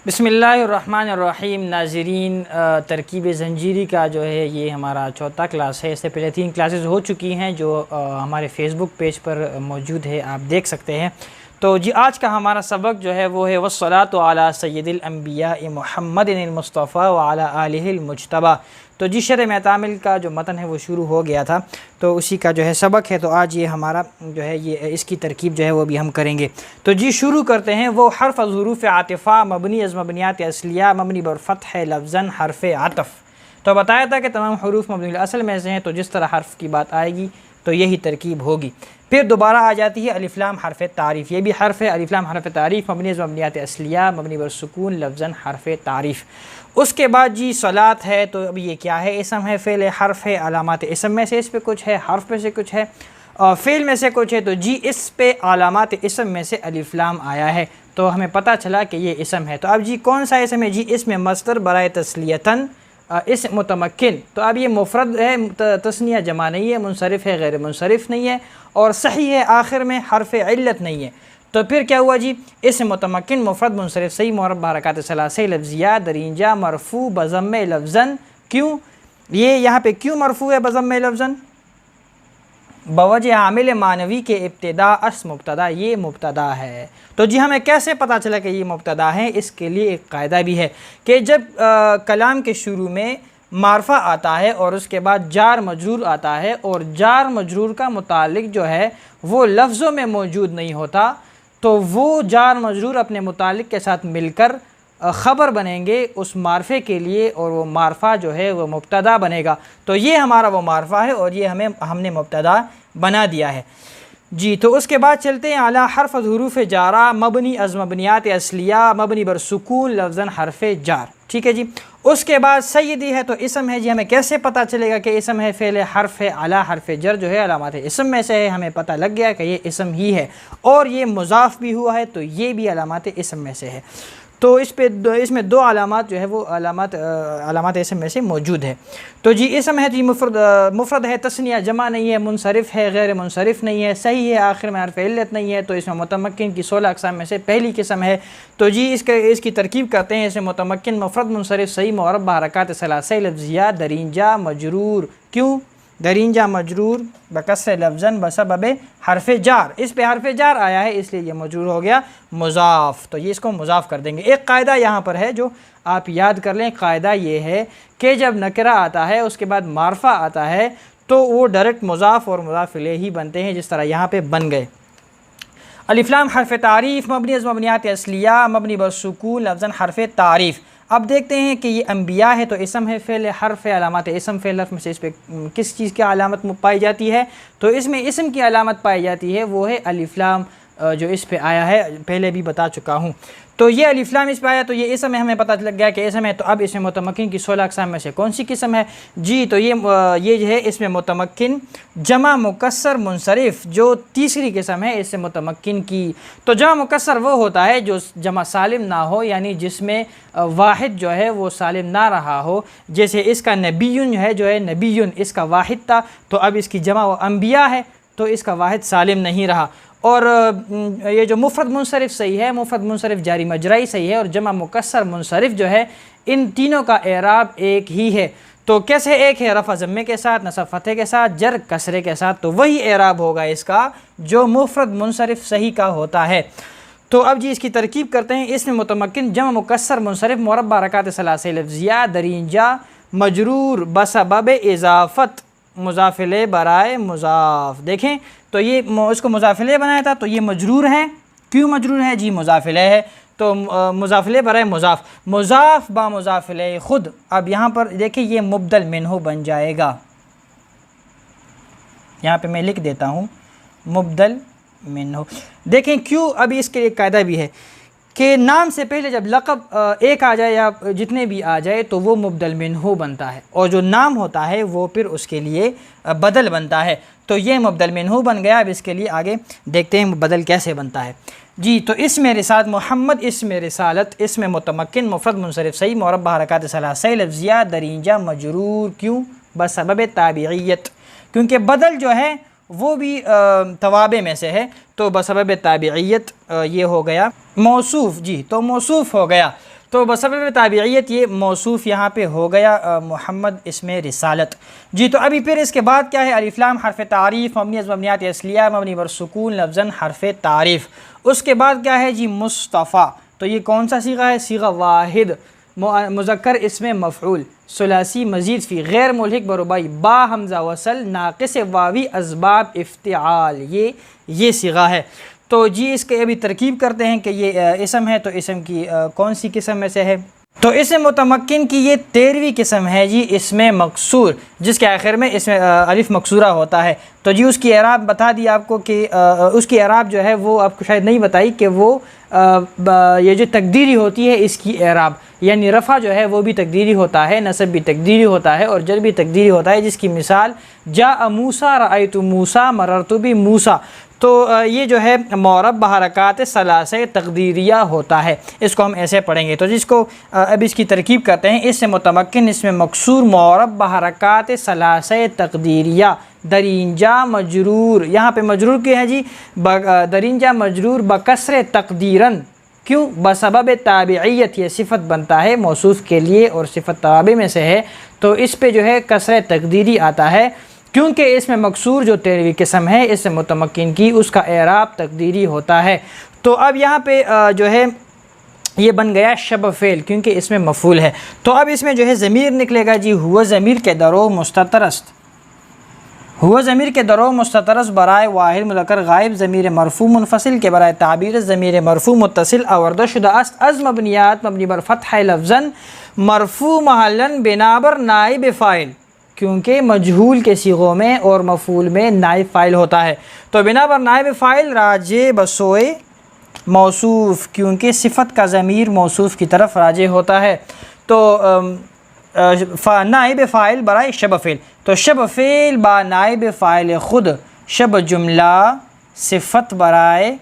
بسم اللہ الرحمن الرحیم۔ ناظرین، ترکیب زنجیری کا جو ہے یہ ہمارا چوتھا کلاس ہے۔ اس سے پہلے 3 کلاسز ہو چکی ہیں جو ہمارے فیس بک پیج پر موجود ہے، آپ دیکھ سکتے ہیں۔ تو جی آج کا ہمارا سبق جو ہے وہ ہے والصلاۃ علی سید الانبیاء محمد المصطفیٰ وعلی آلہ المجتبیٰ۔ تو جی شرح معتامل کا جو متن ہے وہ شروع ہو گیا تھا، تو اسی کا جو ہے سبق ہے۔ تو آج یہ ہمارا جو ہے یہ اس کی ترکیب جو ہے وہ بھی ہم کریں گے۔ تو جی شروع کرتے ہیں۔ وہ حرف از حروف عاطفہ مبنی از مبنیات اصلیہ مبنی بر فتح لفظاً حرف عطف۔ تو بتایا تھا کہ تمام حروف مبنی الاصل میں سے ہیں، تو جس طرح حرف کی بات آئے گی تو یہی ترکیب ہوگی۔ پھر دوبارہ آ جاتی ہے الف لام حرف تعریف، یہ بھی حرف ہے الف لام حرف تعریف مبنی از مبنیات اصلیہ مبنی بر سکون لفظاً حرف تعریف۔ اس کے بعد جی صلاۃ ہے، تو اب یہ کیا ہے؟ اسم ہے، فعل ہے، حرف ہے، علامات اسم میں سے اس پہ کچھ ہے، حرف میں سے کچھ ہے، اور فعل میں سے کچھ ہے۔ تو جی اس پہ علامات اسم میں سے الف لام آیا ہے، تو ہمیں پتہ چلا کہ یہ اسم ہے۔ تو اب جی کون سا اسم ہے؟ جی اس میں مصدر برائے تسلیتاً اسم متمکن۔ تو اب یہ مفرد ہے، تثنیہ جمع نہیں ہے، منصرف ہے، غیر منصرف نہیں ہے، اور صحیح ہے، آخر میں حرف علت نہیں ہے۔ تو پھر کیا ہوا جی؟ اسم متمکن مفرد منصرف صحیح مربع حرکات ثلاثی لفظیہ درینجہ مرفوع بضم لفظاً۔ کیوں یہ یہاں پہ کیوں مرفوع ہے بضم لفظاً؟ بوجہ عامل معنوی کے ابتدا اس مبتدا، یہ مبتدا ہے۔ تو جی ہمیں کیسے پتہ چلا کہ یہ مبتدا ہے؟ اس کے لیے ایک قاعدہ بھی ہے کہ جب کلام کے شروع میں معرفہ آتا ہے اور اس کے بعد جار مجرور آتا ہے، اور جار مجرور کا متعلق جو ہے وہ لفظوں میں موجود نہیں ہوتا، تو وہ جار مجرور اپنے متعلق کے ساتھ مل کر خبر بنیں گے اس معرفے کے لیے، اور وہ معرفہ جو ہے وہ مبتدا بنے گا۔ تو یہ ہمارا وہ معرفہ ہے، اور یہ ہم نے مبتدا بنا دیا ہے جی۔ تو اس کے بعد چلتے ہیں اعلی حرف از حروف جارہ مبنی از مبنیات اصلیہ مبنی بر سکون لفظاً حرف جار، ٹھیک ہے جی۔ اس کے بعد سیدی ہے، تو اسم ہے جی، ہمیں کیسے پتہ چلے گا کہ اسم ہے؟ فعل حرف ہے، اعلی حرف جر جو ہے علامات اسم میں سے ہے، ہمیں پتہ لگ گیا کہ یہ اسم ہی ہے، اور یہ مضاف بھی ہوا ہے، تو یہ بھی علامات اسم میں سے ہے۔ تو اس میں 2 علامات جو ہے وہ علامات اسم میں سے موجود ہے۔ تو جی اسم ہے جی مفرد ہے، تثنیہ جمع نہیں ہے، منصرف ہے، غیر منصرف نہیں ہے، صحیح ہے، آخر میں حرف علت نہیں ہے، تو اس میں متمکن کی 16 اقسام میں سے پہلی قسم ہے۔ تو جی اس کی ترکیب کرتے ہیں۔ اس میں متمکن مفرد منصرف صحیح مربع حرکات ثلاثی لفظیہ درینجہ مجرور۔ کیوں درینجہ مجرور؟ بکسر لفظاً بسبب حرف جار، اس پہ حرف جار آیا ہے اس لیے یہ مجرور ہو گیا مضاف، تو یہ اس کو مضاف کر دیں گے۔ ایک قاعدہ یہاں پر ہے جو آپ یاد کر لیں، قاعدہ یہ ہے کہ جب نکرہ آتا ہے اس کے بعد معرفہ آتا ہے تو وہ ڈائریکٹ مضاف اور مضاف الیہ ہی بنتے ہیں، جس طرح یہاں پہ بن گئے۔ الف لام حرف تعریف مبنی از مبنیات اصلیہ مبنی بر سکون لفظاً حرف تعریف۔ اب دیکھتے ہیں کہ یہ انبیاء ہے، تو اسم ہے، فعل حرف ہے، علامات اسم فعل حرف میں سے اس پہ کس چیز کی علامت پائی جاتی ہے؟ تو اس میں اسم کی علامت پائی جاتی ہے، وہ ہے الف لام جو اس پہ آیا ہے، پہلے بھی بتا چکا ہوں۔ تو یہ الف لام اس پہ آیا، تو یہ اسم ہے، ہمیں پتہ لگ گیا کہ اسم ہے۔ تو اب اس میں متمکن کی 16 اقسام میں سے کون سی قسم ہے؟ جی تو یہ جو ہے اس میں متمکن جمع مکسر منصرف جو تیسری قسم ہے اس سے متمکن کی۔ تو جمع مکسر وہ ہوتا ہے جو جمع سالم نہ ہو، یعنی جس میں واحد جو ہے وہ سالم نہ رہا ہو، جیسے اس کا نبیون جو ہے نبیون اس کا واحد تھا، تو اب اس کی جمع وہ انبیاء ہے، تو اس کا واحد سالم نہیں رہا۔ اور یہ جو مفرد منصرف صحیح ہے، مفرد منصرف جاری مجرائی صحیح ہے، اور جمع مکسر منصرف جو ہے، ان تینوں کا اعراب ایک ہی ہے۔ تو کیسے ایک ہے؟ رفع ضمے کے ساتھ، نصب فتح کے ساتھ، جر کسرے کے ساتھ، تو وہی اعراب ہوگا اس کا جو مفرد منصرف صحیح کا ہوتا ہے۔ تو اب جی اس کی ترکیب کرتے ہیں۔ اس میں متمکن جمع مکسر منصرف مربع حرکات ثلاثی لفظیہ درینجہ مجرور بسبب اضافت مضاف الیہ برائے مضاف۔ دیکھیں تو یہ اس کو مضاف الیہ بنایا تھا، تو یہ مجرور ہے۔ کیوں مجرور ہے؟ جی مضاف الیہ ہے، تو مضاف الیہ برائے مضاف، مضاف با مضاف الیہ خود۔ اب یہاں پر دیکھیں یہ مبدل منہ بن جائے گا، یہاں پہ میں لکھ دیتا ہوں مبدل منہ۔ دیکھیں کیوں؟ ابھی اس کے لیے قاعدہ بھی ہے کہ نام سے پہلے جب لقب ایک آ جائے یا جتنے بھی آ جائے تو وہ مبدل منہ بنتا ہے، اور جو نام ہوتا ہے وہ پھر اس کے لیے بدل بنتا ہے۔ تو یہ مبدل منہ بن گیا۔ اب اس کے لیے آگے دیکھتے ہیں بدل کیسے بنتا ہے جی۔ تو اسم رسالت محمد، اسم رسالت اسم متمکن مفرد منصرف صحیح مربع حرکات ثلاثی لفظیہ درینجہ مجرور۔ کیوں؟ بسبب تابعیت، کیونکہ بدل جو ہے وہ بھی توابع میں سے ہے، تو بسبب تابعیت یہ ہو گیا موصوف جی، تو موصوف ہو گیا۔ تو بسبب تابعیت یہ موصوف یہاں پہ ہو گیا محمد اسم رسالت. جی تو ابھی پھر اس کے بعد کیا ہے؟ الف لام حرف تعریف مبنی از مبنیات اصلیہ مبنی بر سکون لفظاً حرف تعریف. اس کے بعد کیا ہے جی؟ مصطفیٰ. تو یہ کون سا صیغہ ہے؟ صیغہ واحد مذکر اسم مفعول ثلاثی مزید فی غیر ملحق بربائی با حمزہ وصل ناقص واوی اسباب افتعال. یہ صیغہ ہے. تو جی اس کے ابھی ترکیب کرتے ہیں کہ یہ اسم ہے تو اسم کی کون سی قسم میں سے ہے؟ تو اسم متمکن کی یہ 13ویں قسم ہے جی، اسم مکسور، جس کے آخر میں اسم الف مکسورہ ہوتا ہے. تو جی اس کی اعراب بتا دی آپ کو کہ اس کی اعراب جو ہے وہ آپ کو شاید نہیں بتائی کہ وہ یہ جو تقدیری ہوتی ہے اس کی اعراب، یعنی رفع جو ہے وہ بھی تقدیری ہوتا ہے، نصب بھی تقدیری ہوتا ہے اور جر بھی تقدیری ہوتا ہے، جس کی مثال جاء موسیٰ رأیت موسیٰ مررت بموسیٰ. تو یہ جو ہے معرب بحرکات ثلاثہ تقدیریہ ہوتا ہے. اس کو ہم ایسے پڑھیں گے. تو جس کو اب اس کی ترکیب کرتے ہیں، اس سے متمکن اس میں مکسور معرب بحرکات ثلاثہ تقدیریہ درینجا مجرور. یہاں پہ مجرور کیا ہے جی؟ درینجا مجرور بکسر تقدیرن. کیوں؟ بسبب تابعیت. یہ صفت بنتا ہے موصوف کے لیے اور صفت تابع میں سے ہے، تو اس پہ جو ہے کسر تقدیری آتا ہے، کیونکہ اس میں مکسور جو 13ویں قسم ہے اس سے متمکن کی اس کا اعراب تقدیری ہوتا ہے. تو اب یہاں پہ جو ہے یہ بن گیا شبہ فعل، کیونکہ اس میں مفعول ہے. تو اب اس میں جو ہے ضمیر نکلے گا جی، ہوا ضمیر کے درو مستترست. ہوا ضمیر کے درو مستترست برائے واحد مذکر غائب ضمیر مرفوع منفصل کے برائے تعبیر ضمیر مرفوع متصل آوردہ شدہ است از مبنیات مبنی بر فتح لفظاً مرفوع محلاً بنا بر نائب فاعل. کیونکہ مجہول کے صیغوں میں اور مفعول میں نائب فاعل ہوتا ہے، تو بنا بر نائب فاعل راجع بسوئے موصوف، کیونکہ صفت کا ضمیر موصوف کی طرف راجع ہوتا ہے. تو نائب فاعل برائے شبہ فعل. تو شبہ فعل با نائب فاعل خود، شبہ جملہ صفت برائے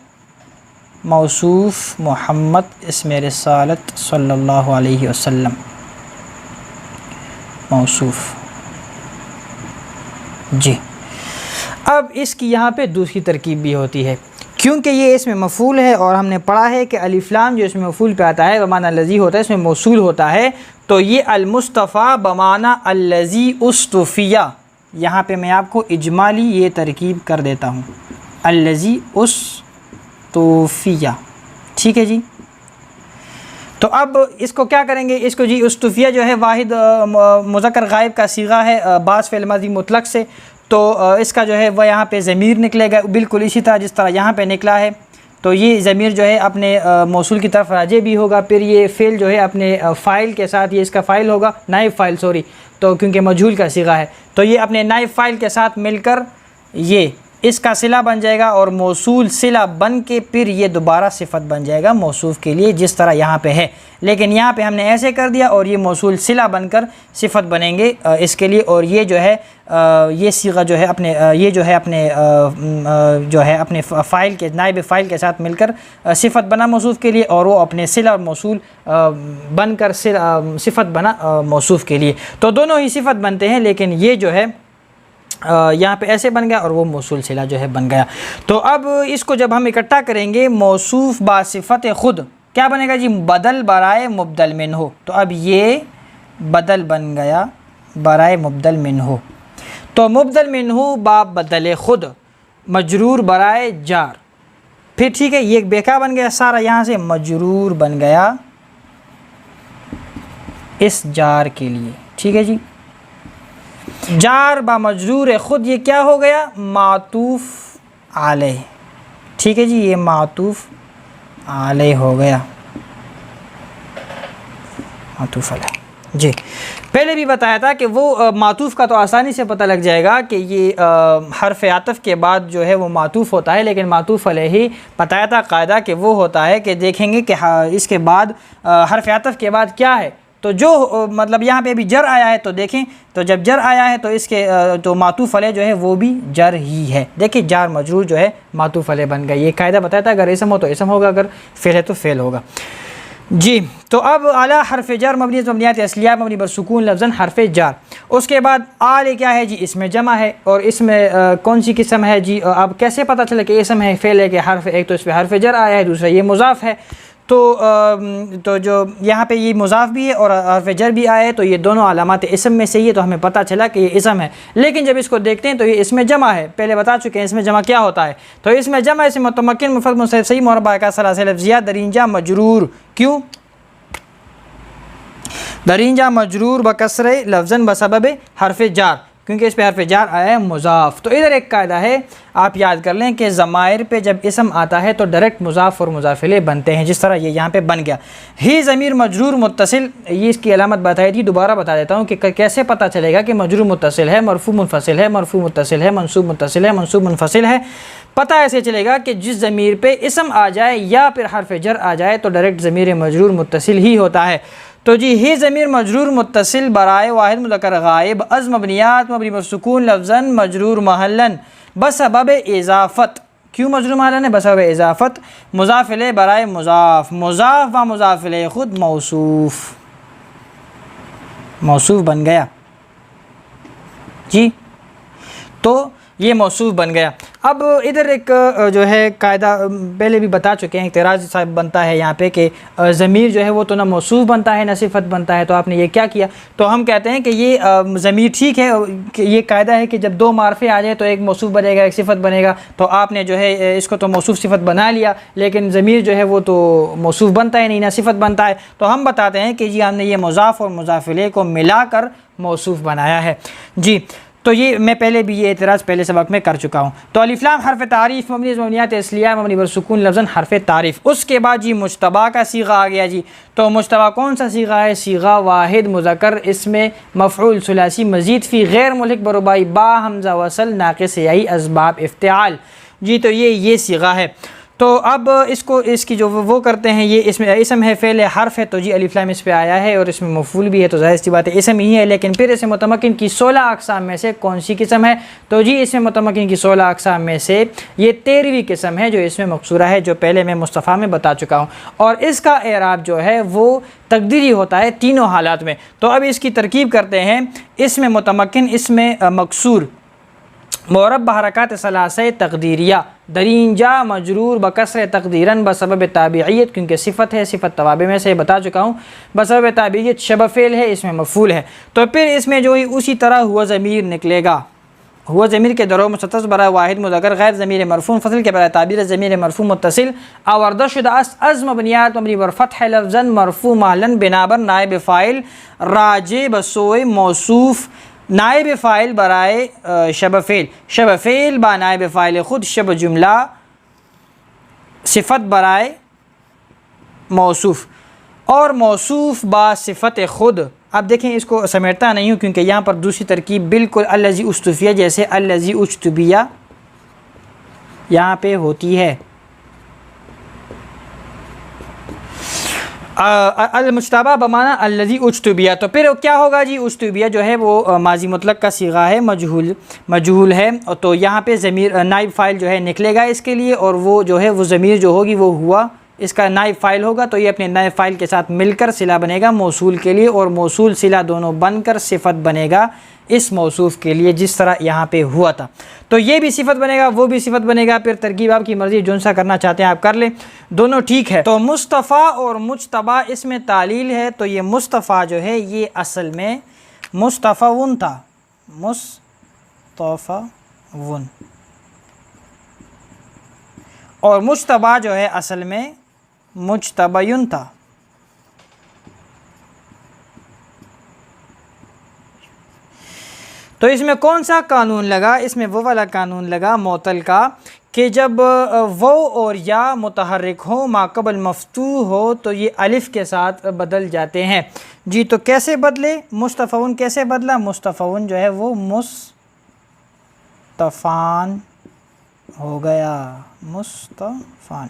موصوف محمد اسم رسالت صلی اللہ علیہ وسلم موصوف. جی اب اس کی یہاں پہ دوسری ترکیب بھی ہوتی ہے، کیونکہ یہ اس میں مفعول ہے اور ہم نے پڑھا ہے کہ الف لام جو اس میں مفعول پہ آتا ہے بمعنی الذی ہوتا ہے، اس میں موصول ہوتا ہے. تو یہ المصطفیٰ بمعنی الذی اصطفیہ، یہاں پہ میں آپ کو اجمالی یہ ترکیب کر دیتا ہوں، الذی اصطفیہ. ٹھیک ہے جی. تو اب اس کو کیا کریں گے؟ اس کو جی اصطفیہ جو ہے واحد مذکر غائب کا صیغہ ہے بعض فعل ماضی مطلق سے، تو اس کا جو ہے وہ یہاں پہ ضمیر نکلے گا بالکل اسی طرح جس طرح یہاں پہ نکلا ہے. تو یہ ضمیر جو ہے اپنے موصول کی طرف راجع بھی ہوگا، پھر یہ فعل جو ہے اپنے فاعل کے ساتھ، یہ اس کا فاعل ہوگا نائب فاعل سوری، تو کیونکہ مجہول کا صیغہ ہے تو یہ اپنے نائب فاعل کے ساتھ مل کر یہ اس کا صلہ بن جائے گا اور موصول صلہ بن کے پھر یہ دوبارہ صفت بن جائے گا موصوف کے لیے جس طرح یہاں پہ ہے. لیکن یہاں پہ ہم نے ایسے کر دیا اور یہ موصول صلہ بن کر صفت بنیں گے اس کے لیے، اور یہ جو ہے یہ صیغہ جو ہے اپنے یہ جو ہے اپنے فاعل کے نائب فاعل کے ساتھ مل کر صفت بنا موصوف کے لیے، اور وہ اپنے صلہ اور موصول بن کر صفت بنا موصوف کے لیے. تو دونوں ہی صفت بنتے ہیں، لیکن یہ جو ہے یہاں پہ ایسے بن گیا اور وہ موصول صلہ جو ہے بن گیا. تو اب اس کو جب ہم اکٹھا کریں گے، موصوف با صفت خود کیا بنے گا جی؟ بدل برائے مبدل منہ. تو اب یہ بدل بن گیا برائے مبدل منہ. تو مبدل منہ با بدل خود مجرور برائے جار. پھر ٹھیک ہے، یہ بیکا بن گیا سارا، یہاں سے مجرور بن گیا اس جار کے لیے. ٹھیک ہے جی. جار با مجرور خود یہ کیا ہو گیا؟ معطوف علیہ. ٹھیک ہے جی، یہ معطوف علیہ ہو گیا، معطوف علیہ. جی پہلے بھی بتایا تھا کہ وہ معطوف کا تو آسانی سے پتہ لگ جائے گا کہ یہ حرف عطف کے بعد جو ہے وہ معطوف ہوتا ہے، لیکن معطوف علیہ بتایا تھا قاعدہ کہ وہ ہوتا ہے کہ دیکھیں گے کہ اس کے بعد حرف عطف کے بعد کیا ہے. تو جو مطلب یہاں پہ بھی جر آیا ہے تو دیکھیں، تو جب جر آیا ہے تو اس کے تو معطوف علیہ جو ہے وہ بھی جر ہی ہے. دیکھیں جار مجرور جو ہے معطوف علیہ بن گیا. یہ قاعدہ بتایا تھا اگر اسم ہو تو اسم ہوگا، اگر فعل ہے تو فعل ہوگا. جی تو اب اعلی حرف جر مبنی مبنیات اصلیہ مبنی بر سکون لفظاً حرف جار. اس کے بعد آل کیا ہے جی؟ اسم جمع ہے، اور اس میں کون سی قسم ہے جی؟ اب کیسے پتہ چلے کہ اسم ہے فعل ہے کہ حرف؟ ایک تو اس پہ حرف جر آیا ہے، دوسرا یہ مضاف ہے. تو جو یہاں پہ یہ مضاف بھی ہے اور حرف جر بھی آئے تو یہ دونوں علامات اسم میں سے ہی ہے، تو ہمیں پتہ چلا کہ یہ اسم ہے۔ لیکن جب اس کو دیکھتے ہیں تو یہ اسم جمع ہے، پہلے بتا چکے ہیں اسم جمع کیا ہوتا ہے۔ تو اسم جمع اسم متمکن مفرد منصرف صحیح مربع کا ثلاثی لفظیہ درینجہ مجرور، کیوں؟ درینجہ مجرور بکسر لفظاً بسبب حرف جار، کیونکہ اس پہ حرف جار آیا ہے مضاف۔ تو ادھر ایک قاعدہ ہے آپ یاد کر لیں کہ ضمائر پہ جب اسم آتا ہے تو ڈائریکٹ مضاف اور مضاف الیہ بنتے ہیں، جس طرح یہ یہاں پہ بن گیا۔ ہی ضمیر مجرور متصل، یہ اس کی علامت بتائی تھی، دوبارہ بتا دیتا ہوں کہ کیسے پتہ چلے گا کہ مجرور متصل ہے، مرفوع منفصل ہے، مرفوع متصل ہے، منصوب متصل ہے، منصوب منفصل ہے۔ پتہ ایسے چلے گا کہ جس ضمیر پہ اسم آ جائے یا پھر حرف جر آ جائے تو ڈائریکٹ ضمیر مجرور متصل ہی ہوتا ہے۔ تو جی ہی ضمیر مجرور متصل برائے واحد مذکر غائب از مبنیات مبنی پر سکون لفظاً مجرور محلاً بسبب اضافت، کیوں مجرور محلاً ہے؟ بسبب اضافت، مضاف الیہ برائے مضاف، مضاف و مضاف الیہ خود موصوف، موصوف بن گیا جی، تو یہ موصوف بن گیا۔ اب ادھر ایک جو ہے قاعدہ پہلے بھی بتا چکے ہیں، اعتراض صاحب بنتا ہے یہاں پہ کہ ضمیر جو ہے وہ تو نہ موصوف بنتا ہے نہ صفت بنتا ہے، تو آپ نے یہ کیا کیا؟ تو ہم کہتے ہیں کہ یہ ضمیر ٹھیک ہے، کہ یہ قاعدہ ہے کہ جب دو معرفے آ جائیں تو ایک موصوف بنے گا ایک صفت بنے گا، تو آپ نے جو ہے اس کو تو موصوف صفت بنا لیا، لیکن ضمیر جو ہے وہ تو موصوف بنتا ہے نہیں نہ صفت بنتا ہے، تو ہم بتاتے ہیں کہ جی ہم نے یہ مضاف اور مضاف الیہ کو ملا کر موصوف بنایا ہے جی۔ تو یہ میں پہلے بھی یہ اعتراض پہلے سبق میں کر چکا ہوں۔ تو الف لام حرف تعریف مبنی مبنیات اصلیہ مبنی پر سکون لفظاً حرف تعریف۔ اس کے بعد جی مجتبیٰ کا صیغہ آ گیا جی۔ تو مجتبیٰ کون سا صیغہ ہے؟ صیغہ واحد مذکر اسم مفعول ثلاثی مزید فی غیر ملحق بربائی با حمزہ وصل ناقص یہی اسباب افتعال جی، تو یہ صیغہ ہے۔ تو اب اس کی جو وہ کرتے ہیں، یہ اس میں اسم ہے فعل حرف ہے، تو جی الف لام اس پہ آیا ہے اور اس میں مفعول بھی ہے، تو ظاہر سی بات ہے اسم ہی ہے، لیکن پھر اسم متمکن کی 16 اقسام میں سے کون سی قسم ہے؟ تو جی اسم متمکن کی 16 اقسام میں سے یہ 13ویں قسم ہے جو اس میں مقصورہ ہے، جو پہلے میں مصطفیٰ میں بتا چکا ہوں، اور اس کا اعراب جو ہے وہ تقدیری ہوتا ہے تینوں حالات میں۔ تو اب اس کی ترکیب کرتے ہیں، اسم متمکن اسم مکسور معرب بحرکات ثلاثہ تقدیریہ درینجہ مجرور بکسر تقدیراً بسبب تابعیت، کیونکہ صفت ہے، صفت توابع میں سے بتا چکا ہوں، بسبب تابعیت شبہ فعل ہے، اس میں مفعول ہے۔ تو پھر اس میں جو ہی اسی طرح ہوا ضمیر نکلے گا، ہوا ضمیر کے درو مستتر برائے واحد مذکر غیر ضمیر مرفوع فصل کے برائے تعبیر ضمیر مرفوع متصل آوردہ شدہ از مبنیات مبنی بر فتح لفظاً مرفوع محلاً بنا بر نائب فاعل راجع بسوئے موصوف، نائب فاعل برائے شبہ فعل، شبہ فعل با نائب فاعل خود، شبہ جملہ صفت برائے موصوف، اور موصوف با صفت خود۔ اب دیکھیں اس کو سمیٹتا نہیں ہوں کیونکہ یہاں پر دوسری ترکیب بالکل الذی استفیہ جیسے الذی اجتبیہ یہاں پہ ہوتی ہے۔ المجتبیٰ بمعنی الذی اجتبیہ، تو پھر کیا ہوگا جی؟ اجتبیہ جو ہے وہ ماضی مطلق کا صیغہ ہے، مجہول ہے، تو یہاں پہ ضمیر نائب فاعل جو ہے نکلے گا اس کے لیے، اور وہ جو ہے وہ ضمیر جو ہوگی وہ ہوا اس کا نائب فاعل ہوگا، تو یہ اپنے نائب فاعل کے ساتھ مل کر صلہ بنے گا موصول کے لیے، اور موصول صلہ دونوں بن کر صفت بنے گا اس موصوف کے لیے، جس طرح یہاں پہ ہوا تھا۔ تو یہ بھی صفت بنے گا، وہ بھی صفت بنے گا، پھر ترکیب آپ کی مرضی، جون سا کرنا چاہتے ہیں آپ کر لیں، دونوں ٹھیک ہے۔ تو مصطفیٰ اور مجتبیٰ اس میں تعلیل ہے، تو یہ مصطفیٰ جو ہے یہ اصل میں مصطفیٰ تھا، مصطفیٰ، اور مجتبیٰ جو ہے اصل میں مجتبیٌ تھا۔ تو اس میں کون سا قانون لگا؟ اس میں وہ والا قانون لگا معطل کا، کہ جب وہ اور یا متحرک ہو ماقبل مفتوح ہو تو یہ الف کے ساتھ بدل جاتے ہیں جی۔ تو کیسے بدلے؟ مصطفیٰ کیسے بدلا؟ مصطفیٰ جو ہے وہ مصطفان ہو گیا، مصطفان،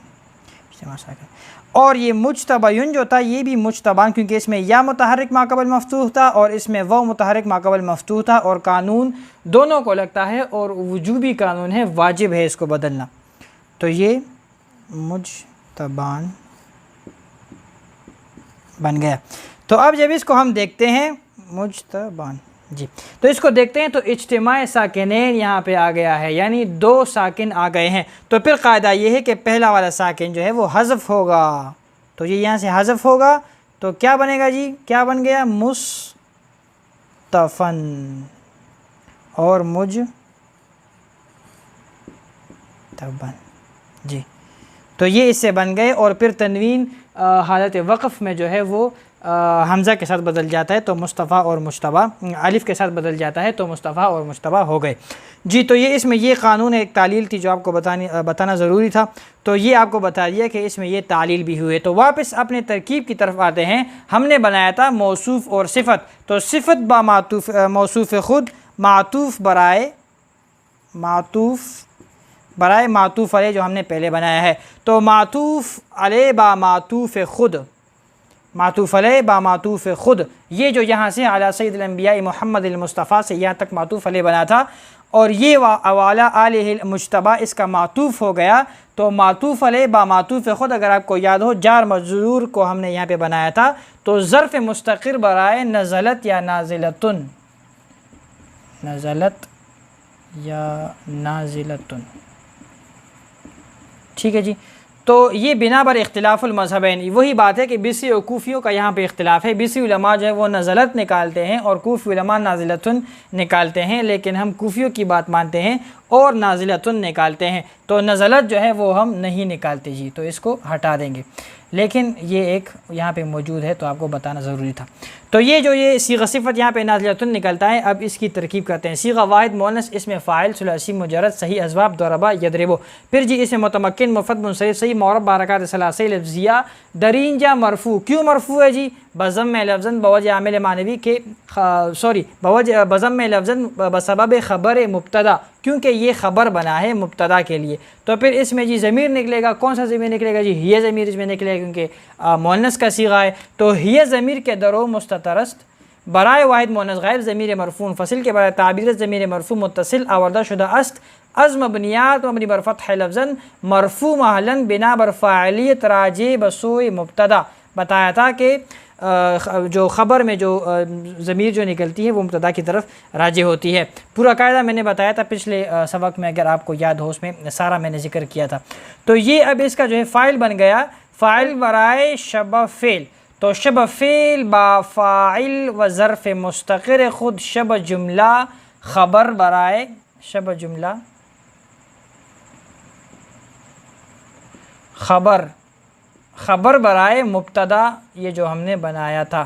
اور یہ مجتبیٌ جو تھا یہ بھی مجتبان، کیونکہ اس میں یا متحرک ماقبل مفتوح تھا اور اس میں وہ متحرک ماقبل مفتوح تھا، اور قانون دونوں کو لگتا ہے، اور وجوبی قانون ہے، واجب ہے اس کو بدلنا، تو یہ مجتبان بن گیا۔ تو اب جب اس کو ہم دیکھتے ہیں مجتبان جی، تو اس کو دیکھتے ہیں تو اجتماع ساکنین یہاں پہ آ گیا ہے، یعنی دو ساکن آ گئے ہیں، تو پھر قاعدہ یہ ہے کہ پہلا والا ساکن جو ہے وہ حذف ہوگا، تو یہ یہاں سے حذف ہوگا تو کیا بنے گا جی؟ کیا بن گیا؟ مصطفن اور مجتبن جی، تو یہ اس سے بن گئے، اور پھر تنوین حالت وقف میں جو ہے وہ حمزہ کے ساتھ بدل جاتا ہے تو مصطفیٰ اور مجتبیٰ، الف کے ساتھ بدل جاتا ہے تو مصطفیٰ اور مجتبیٰ ہو گئے جی۔ تو یہ اس میں یہ قانون ایک تعلیل تھی جو آپ کو بتانا ضروری تھا، تو یہ آپ کو بتا دیا کہ اس میں یہ تعلیل بھی ہوئے۔ تو واپس اپنے ترکیب کی طرف آتے ہیں۔ ہم نے بنایا تھا موصوف اور صفت، تو صفت با معطوف موصوف خود، معطوف برائے معطوف علیہ جو ہم نے پہلے بنایا ہے، تو معطوف علیہ با معطوف خود، معطوف علیہ با معطوف خود، یہ جو یہاں سے علی سید الانبیاء محمد المصطفیٰ سے یہاں تک معطوف علیہ بنا تھا، اور یہ والا آلہ المجتبیٰ اس کا معطوف ہو گیا، تو معطوف علیہ با معطوف خود اگر آپ کو یاد ہو جار مجرور کو ہم نے یہاں پہ بنایا تھا، تو ظرف مستقر برائے نزلت یا نازلتن، نزلت یا نازلتن، ٹھیک ہے جی۔ تو یہ بنا بر اختلاف المذہبین، وہی بات ہے کہ بصری اور کوفیوں کا یہاں پہ اختلاف ہے۔ بصری علماء جو ہے وہ نزلت نکالتے ہیں اور کوفی علماء نازلتن نکالتے ہیں، لیکن ہم کوفیوں کی بات مانتے ہیں اور نازلتن نکالتے ہیں، تو نزلت جو ہے وہ ہم نہیں نکالتے جی، تو اس کو ہٹا دیں گے، لیکن یہ ایک یہاں پہ موجود ہے تو آپ کو بتانا ضروری تھا۔ تو یہ جو یہ صیغہ صفت یہاں پہ نازلتن نکلتا ہے، اب اس کی ترکیب کرتے ہیں۔ صیغہ واحد مؤنث اس میں فاعل ثلاثی مجرد صحیح اسباب ضربہ یضربو، پھر جی اس میں متمکن مفرد منصرف صحیح معرب بحرکات ثلاثی لفظیہ درینجہ مرفوع، کیوں مرفوع ہے جی؟ بضم لفظاً بوجہ عامل معنوی کے بضم لفظاً بسبب خبر مبتدا، کیونکہ یہ خبر بنا ہے مبتدا کے لیے، تو پھر اس میں جی ضمیر نکلے گا، کون سا ضمیر نکلے گا جی؟ ہی ضمیر اس میں نکلے گا کیونکہ مؤنث کا صیغہ ہے، تو ہی ضمیر کے درو مستترست برائے واحد مؤنث غائب ضمیر مرفوع فصل کے برائے تعبیر ضمیر مرفوع متصل آوردہ شدہ است از مبنیات مبنی بر فتح لفظاً مرفوع محلاً بنا بر فاعلیت راجع بسوء مبتدا، بتایا تھا کہ جو خبر میں جو ضمیر جو نکلتی ہے وہ مبتدا کی طرف راجع ہوتی ہے۔ پورا قاعدہ میں نے بتایا تھا پچھلے سبق میں، اگر آپ کو یاد ہو اس میں سارا میں نے ذکر کیا تھا۔ تو یہ اب اس کا جو ہے فاعل بن گیا، فاعل برائے شبہ فعل، تو شبہ فعل با فاعل و ظرف مستقر خود شبہ جملہ خبر برائے شبہ جملہ خبر برائے مبتدا، یہ جو ہم نے بنایا تھا،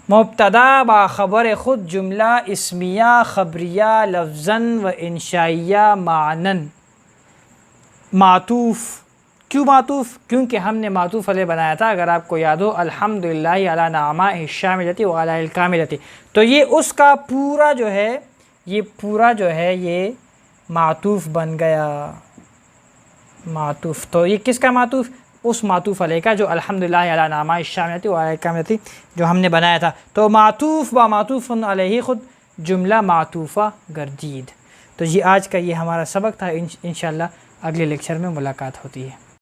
مبتدا با خبر خود جملہ اسمیہ خبریہ لفظاً و انشائیہ معنن، معطوف، کیوں معطوف؟ کیونکہ ہم نے معطوف علیہ بنایا تھا، اگر آپ کو یاد ہو الحمدللہ علی نعمائہ الشاملۃ و علی الکاملۃ، تو یہ اس کا پورا جو ہے یہ معطوف بن گیا، معطوف، تو یہ کس کا معطوف؟ اس معطوف علیہ کا جو الحمدللہ علی نعمائہ الشاملۃ و علی الکاملۃ جو ہم نے بنایا تھا، تو معطوف با معطوف علیہ خود جملہ معطوفہ گردید۔ تو یہ آج کا یہ ہمارا سبق تھا، انشاءاللہ اگلے لیکچر میں ملاقات ہوتی ہے۔